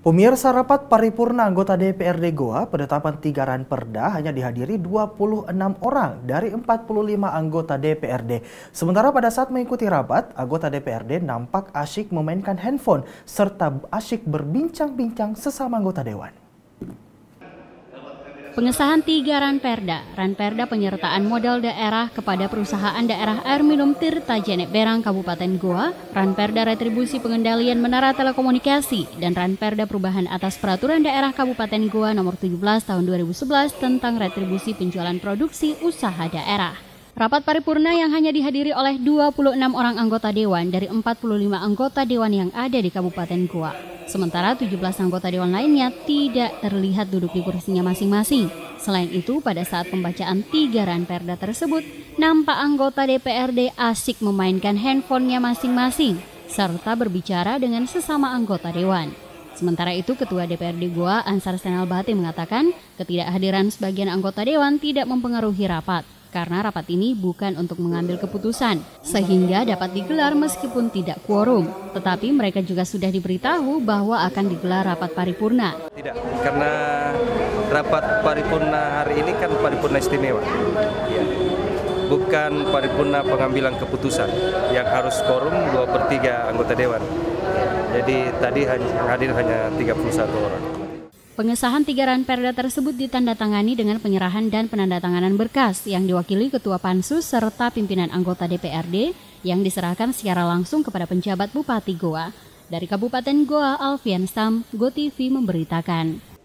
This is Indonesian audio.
Pemirsa, rapat paripurna anggota DPRD Goa penetapan 3 ranperda hanya dihadiri 26 orang dari 45 anggota DPRD. Sementara pada saat mengikuti rapat, anggota DPRD nampak asyik memainkan handphone serta asyik berbincang-bincang sesama anggota dewan. Pengesahan 3 ranperda penyertaan modal daerah kepada perusahaan daerah air minum Tirta Jenek Berang Kabupaten Goa, ranperda retribusi pengendalian menara telekomunikasi, dan ranperda perubahan atas peraturan daerah Kabupaten Goa nomor 17 tahun 2011 tentang retribusi penjualan produksi usaha daerah. Rapat paripurna yang hanya dihadiri oleh 26 orang anggota dewan dari 45 anggota dewan yang ada di Kabupaten Goa. Sementara 17 anggota dewan lainnya tidak terlihat duduk di kursinya masing-masing. Selain itu, pada saat pembacaan 3 ranperda tersebut, nampak anggota DPRD asyik memainkan handphonenya masing-masing, serta berbicara dengan sesama anggota dewan. Sementara itu, Ketua DPRD Goa Ansar Senal Bahati mengatakan ketidakhadiran sebagian anggota dewan tidak mempengaruhi rapat, karena rapat ini bukan untuk mengambil keputusan, sehingga dapat digelar meskipun tidak quorum. Tetapi mereka juga sudah diberitahu bahwa akan digelar rapat paripurna. Tidak, karena rapat paripurna hari ini kan paripurna istimewa, bukan paripurna pengambilan keputusan yang harus quorum 2/3 anggota dewan. Jadi tadi hadir hanya 31 orang. Pengesahan 3 ranperda tersebut ditandatangani dengan penyerahan dan penandatanganan berkas yang diwakili Ketua Pansus serta pimpinan anggota DPRD yang diserahkan secara langsung kepada penjabat Bupati Goa. Dari Kabupaten Goa, Alfian Sam, GoTV memberitakan.